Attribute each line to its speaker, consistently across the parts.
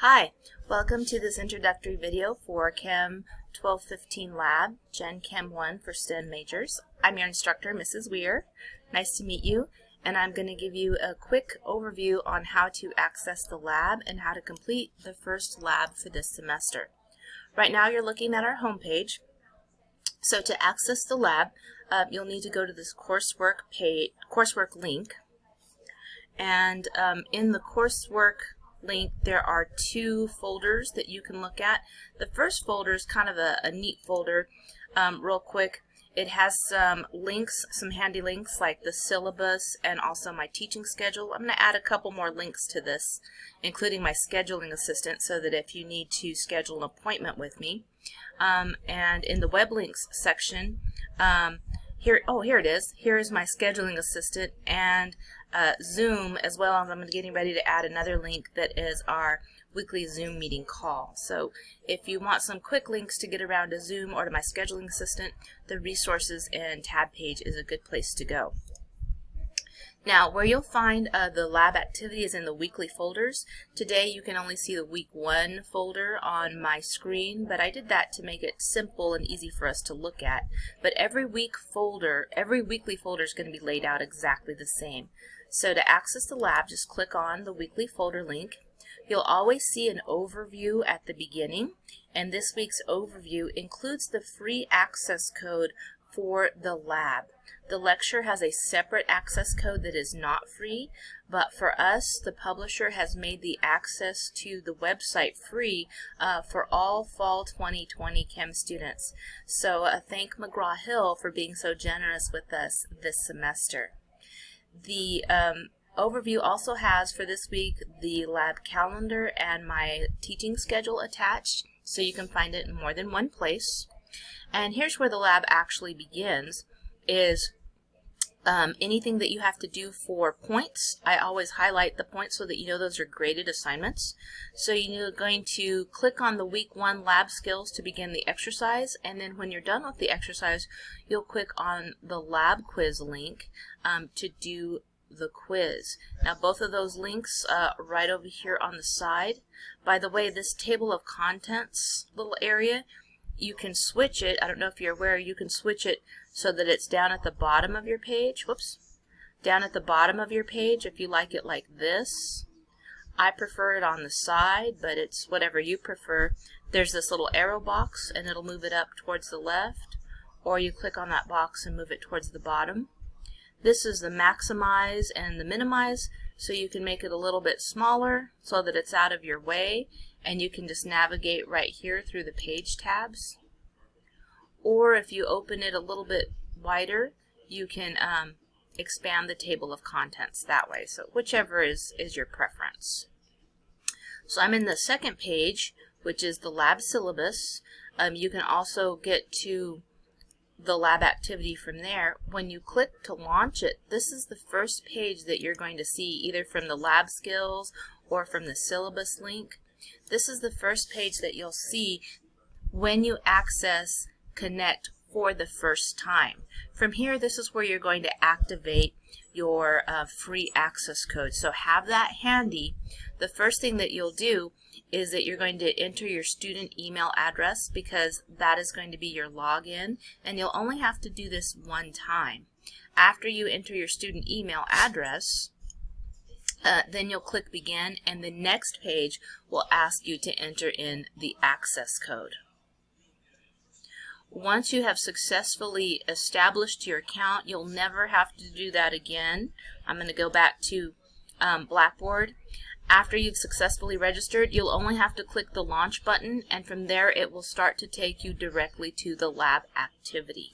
Speaker 1: Hi, welcome to this introductory video for Chem 1215 Lab, Gen Chem 1 for STEM majors. I'm your instructor, Mrs. Weir. Nice to meet you, and I'm going to give you a quick overview on how to access the lab and how to complete the first lab for this semester. Right now you're looking at our homepage. So to access the lab, you'll need to go to this coursework link, and in the coursework link there are two folders that you can look at. The first folder is kind of a neat folder. Real quick, it has some links, some handy links like the syllabus and also my teaching schedule. I'm going to add a couple more links to this, including my scheduling assistant, so that if you need to schedule an appointment with me. And in the web links section, here it is. Here is my scheduling assistant and Zoom, as well as I'm getting ready to add another link that is our weekly Zoom meeting call. So if you want some quick links to get around to Zoom or to my scheduling assistant, the resources and tab page is a good place to go. Now, where you'll find the lab activity is in the weekly folders. Today you can only see the week 1 folder on my screen, but I did that to make it simple and easy for us to look at. But every weekly folder is going to be laid out exactly the same. So to access the lab, just click on the weekly folder link. You'll always see an overview at the beginning, and this week's overview includes the free access code for the lab. The lecture has a separate access code that is not free, but for us, the publisher has made the access to the website free for all fall 2020 Chem students. So thank McGraw-Hill for being so generous with us this semester. The overview also has for this week the lab calendar and my teaching schedule attached, so you can find it in more than one place. And here's where the lab actually begins, is anything that you have to do for points. I always highlight the points so that you know those are graded assignments. So you're going to click on the week 1 lab skills to begin the exercise, and then when you're done with the exercise, you'll click on the lab quiz link to do the quiz. Now both of those links right over here on the side. By the way, this table of contents little area, you can switch it. I don't know if you're aware, you can switch it so that it's down at the bottom of your page. Whoops. Down at the bottom of your page if you like it like this. I prefer it on the side, but it's whatever you prefer. There's this little arrow box and it'll move it up towards the left, or you click on that box and move it towards the bottom. This is the maximize and the minimize, so you can make it a little bit smaller so that it's out of your way, and you can just navigate right here through the page tabs. Or if you open it a little bit wider, you can expand the table of contents that way. So whichever is your preference. So I'm in the second page, which is the lab syllabus. You can also get to the lab activity from there. When you click to launch it, this is the first page that you're going to see, either from the lab skills or from the syllabus link. This is the first page that you'll see when you access Connect for the first time. From here, this is where you're going to activate your free access code. So have that handy. The first thing that you'll do is that you're going to enter your student email address, because that is going to be your login, and you'll only have to do this one time. After you enter your student email address, then you'll click begin, and the next page will ask you to enter in the access code. Once you have successfully established your account, you'll never have to do that again. I'm going to go back to Blackboard. After you've successfully registered, you'll only have to click the launch button, and from there it will start to take you directly to the lab activity.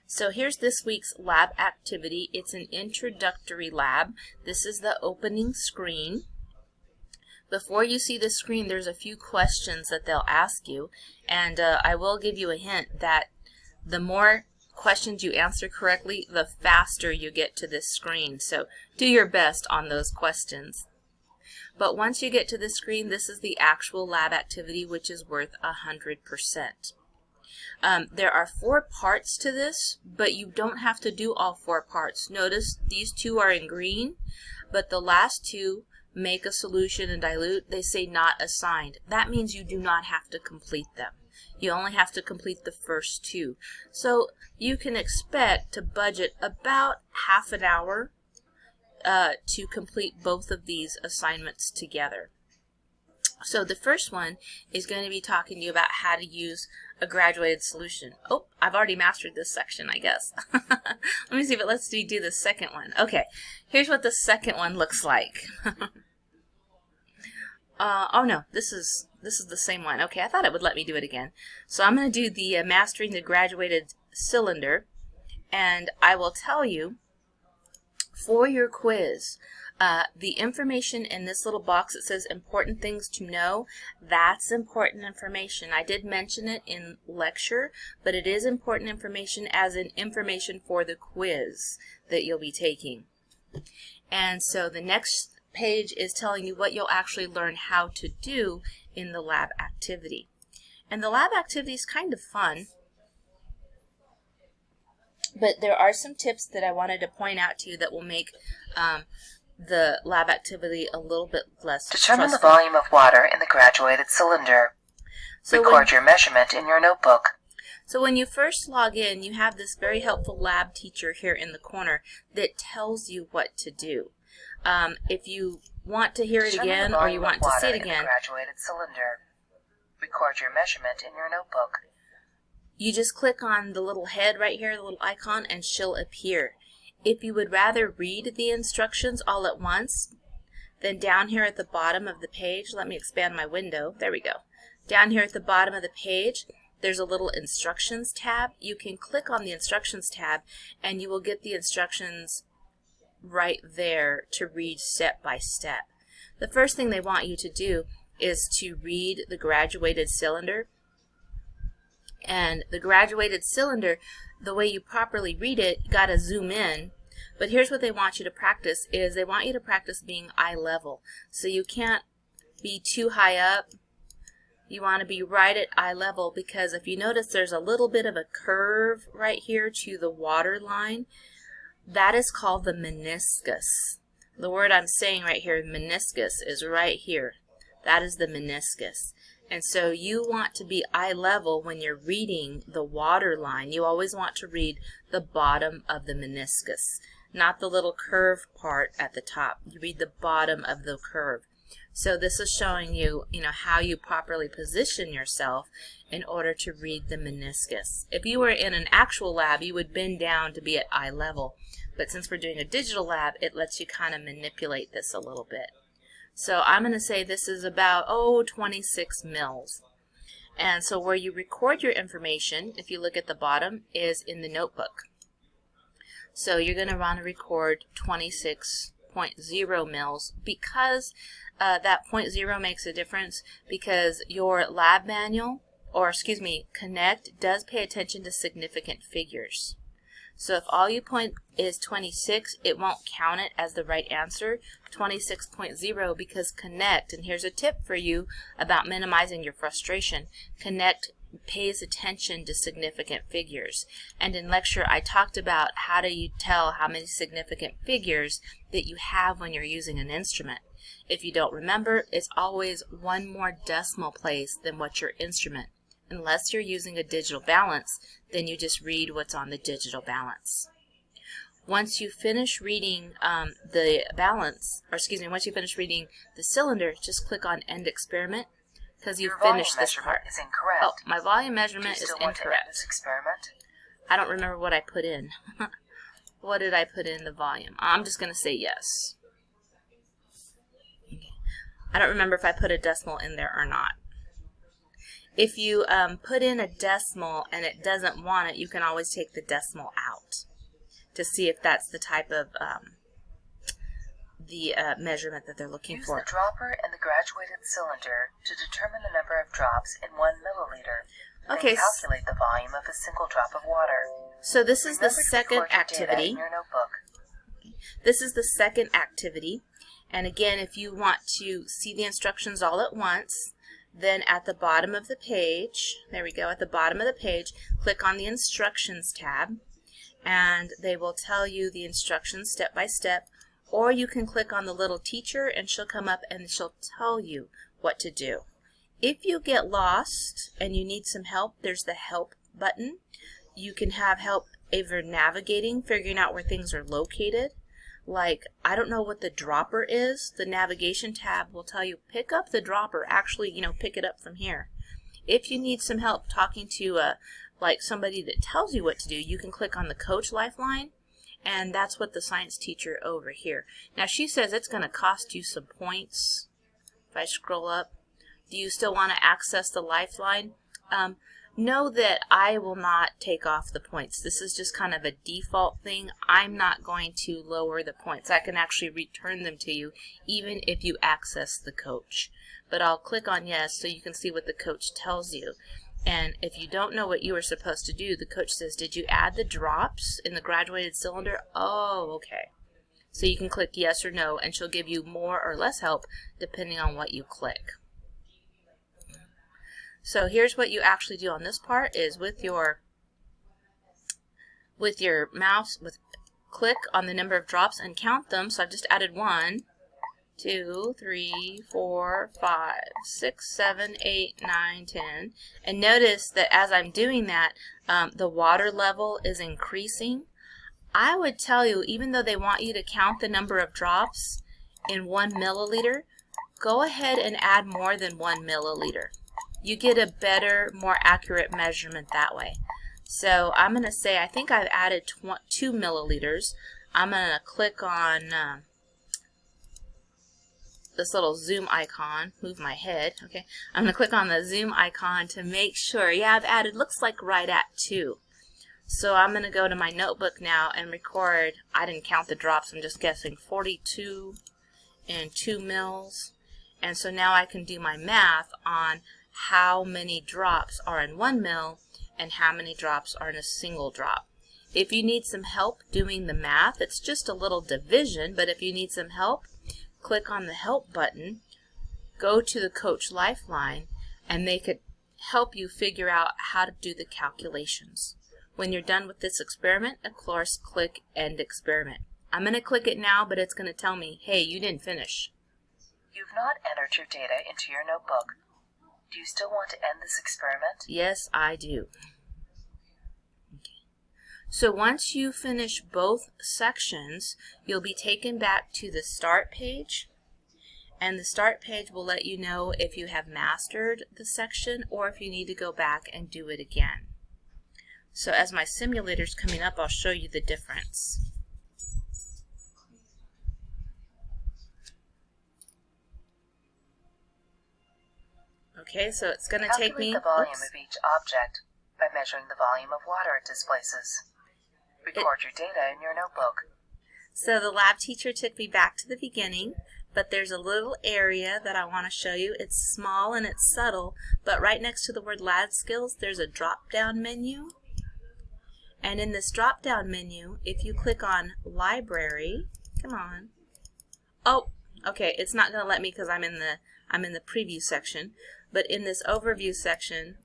Speaker 1: So here's this week's lab activity. It's an introductory lab. This is the opening screen. Before you see the screen, there's a few questions that they'll ask you, and I will give you a hint that the more questions you answer correctly, the faster you get to this screen. So do your best on those questions. But once you get to the screen, this is the actual lab activity, which is worth 100%. There are 4 parts to this, but you don't have to do all 4 parts. Notice these 2 are in green, but the last 2 make a solution and dilute, they say not assigned. That means you do not have to complete them. You only have to complete the first two. So you can expect to budget about half an hour to complete both of these assignments together. So the first one is going to be talking to you about how to use a graduated solution. Oh, I've already mastered this section, I guess. Let me see if it lets me do the second one. Okay, here's what the second one looks like. Oh no, this is the same one. Okay, I thought it would let me do it again. So I'm going to do the mastering the graduated cylinder, and I will tell you for your quiz, the information in this little box that says important things to know, that's important information. I did mention it in lecture, but it is important information as in information for the quiz that you'll be taking. And so the next page is telling you what you'll actually learn how to do in the lab activity. And the lab activity is kind of fun, but there are some tips that I wanted to point out to you that will make the lab activity a little bit less
Speaker 2: Determine
Speaker 1: stressful.
Speaker 2: the volume of water in the graduated cylinder. Record your measurement in your notebook.
Speaker 1: So when you first log in, you have this very helpful lab teacher here in the corner that tells you what to do. If you want to hear it again or you want to see it again,
Speaker 2: graduated cylinder. Record your measurement in your notebook.
Speaker 1: You just click on the little head right here, the little icon, and she'll appear. If you would rather read the instructions all at once, then down here at the bottom of the page, let me expand my window, there we go. Down here at the bottom of the page, there's a little instructions tab. You can click on the instructions tab and you will get the instructions right there to read step by step. The first thing they want you to do is to read the graduated cylinder. And the graduated cylinder, the way you properly read it, you got to zoom in. But here's what they want you to practice is they want you to practice being eye level. So you can't be too high up. You want to be right at eye level, because if you notice there's a little bit of a curve right here to the water line, that is called the meniscus. The word I'm saying right here, meniscus, is right here. That is the meniscus. And so you want to be eye level when you're reading the water line. You always want to read the bottom of the meniscus, not the little curve part at the top. You read the bottom of the curve. So this is showing you, how you properly position yourself in order to read the meniscus. If you were in an actual lab, you would bend down to be at eye level. But since we're doing a digital lab, it lets you kind of manipulate this a little bit. So I'm going to say this is about, 26 mils. And so where you record your information, if you look at the bottom, is in the notebook. So you're going to want to record 26.0 mils because that 0.0 makes a difference, because your lab manual, Connect does pay attention to significant figures. So if all you point is 26, it won't count it as the right answer, 26.0, because Connect, and here's a tip for you about minimizing your frustration, Connect pays attention to significant figures. And in lecture I talked about how do you tell how many significant figures that you have when you're using an instrument. If you don't remember, it's always one more decimal place than what's your instrument. Unless you're using a digital balance, then you just read what's on the digital balance. Once you finish reading the balance, once you finish reading the cylinder, just click on End Experiment, because you've finished this part.
Speaker 2: Is incorrect.
Speaker 1: Oh, my volume measurement is
Speaker 2: Want to end
Speaker 1: incorrect.
Speaker 2: this experiment?
Speaker 1: I don't remember what I put in. What did I put in the volume? I'm just going to say yes. Okay. I don't remember if I put a decimal in there or not. If you put in a decimal and it doesn't want it, you can always take the decimal out to see if that's the type of measurement that they're looking for.
Speaker 2: Use the dropper and the graduated cylinder to determine the number of drops in 1 milliliter.
Speaker 1: Okay.
Speaker 2: Then calculate the volume of a single drop of water.
Speaker 1: So this is the
Speaker 2: Remember to
Speaker 1: second
Speaker 2: record your data
Speaker 1: activity.
Speaker 2: in your notebook.
Speaker 1: This is the second activity. And again, if you want to see the instructions all at once, then at the bottom of the page, there we go, at the bottom of the page, click on the Instructions tab, and they will tell you the instructions step by step, or you can click on the little teacher and she'll come up and she'll tell you what to do. If you get lost and you need some help, there's the help button. You can have help either navigating, figuring out where things are located. Like, I don't know what the dropper is. The navigation tab will tell you, pick up the dropper. Actually, pick it up from here. If you need some help talking to like somebody that tells you what to do, you can click on the coach lifeline, and that's what the science teacher over here. Now she says it's going to cost you some points. If I scroll up, do you still want to access the lifeline? Know that I will not take off the points. This is just kind of a default thing. I'm not going to lower the points. I can actually return them to you even if you access the coach. But I'll click on yes so you can see what the coach tells you. And if you don't know what you were supposed to do, the coach says, did you add the drops in the graduated cylinder? Oh, okay. So you can click yes or no, and she'll give you more or less help depending on what you click. So here's what you actually do on this part is with your mouse, click on the number of drops and count them. So I've just added 1, 2, 3, 4, 5, 6, 7, 8, 9, 10. And notice that as I'm doing that, the water level is increasing. I would tell you, even though they want you to count the number of drops in 1 milliliter, go ahead and add more than 1 milliliter. You get a better, more accurate measurement that way. So I'm going to say, I think I've added 2 milliliters. I'm going to click on this little zoom icon, move my head, okay. I'm going to click on the zoom icon to make sure, yeah, I've added, looks like right at 2. So I'm going to go to my notebook now and record, I didn't count the drops, I'm just guessing 42 and 2 mils. And so now I can do my math on how many drops are in 1 mil and how many drops are in a single drop. If you need some help doing the math, it's just a little division, but if you need some help, click on the help button, go to the coach lifeline, and they could help you figure out how to do the calculations. When you're done with this experiment, of course, click end experiment. I'm going to click it now, but it's going to tell me, hey, you didn't finish.
Speaker 2: You've not entered your data into your notebook. Do you still want to end this experiment?
Speaker 1: Yes, I do. Okay. So once you finish both sections, you'll be taken back to the start page, and the start page will let you know if you have mastered the section or if you need to go back and do it again. So as my simulator's coming up, I'll show you the difference. Okay, so it's going to take me...
Speaker 2: Calculate the volume of each object by measuring the volume of water it displaces. Record your data in your notebook.
Speaker 1: So the lab teacher took me back to the beginning, but there's a little area that I want to show you. It's small and it's subtle, but right next to the word lab skills, there's a drop-down menu. And in this drop-down menu, if you click on library, come on. Oh, okay, it's not going to let me because I'm in the preview section. But in this overview section,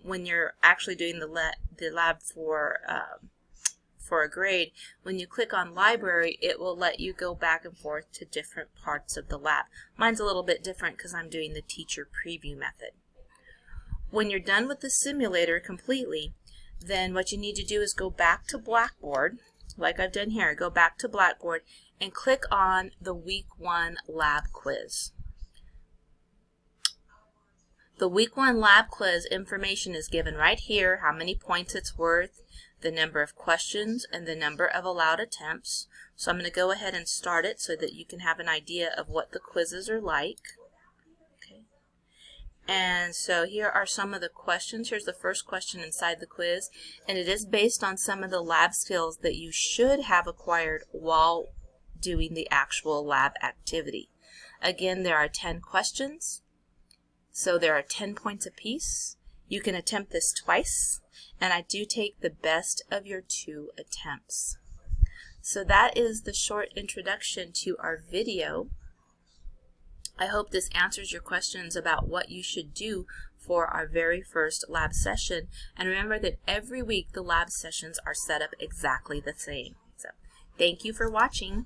Speaker 1: when you're actually doing the lab for a grade, when you click on library, it will let you go back and forth to different parts of the lab. Mine's a little bit different because I'm doing the teacher preview method. When you're done with the simulator completely, then what you need to do is go back to Blackboard, like I've done here. Go back to Blackboard and click on the Week 1 lab quiz. The Week 1 lab quiz information is given right here, how many points it's worth, the number of questions, and the number of allowed attempts. So I'm going to go ahead and start it so that you can have an idea of what the quizzes are like. Okay. And so here are some of the questions. Here's the first question inside the quiz, and it is based on some of the lab skills that you should have acquired while doing the actual lab activity. Again, there are 10 questions. So there are 10 points apiece. You can attempt this twice, and I do take the best of your 2 attempts. So that is the short introduction to our video. I hope this answers your questions about what you should do for our very first lab session. And remember that every week the lab sessions are set up exactly the same. So thank you for watching.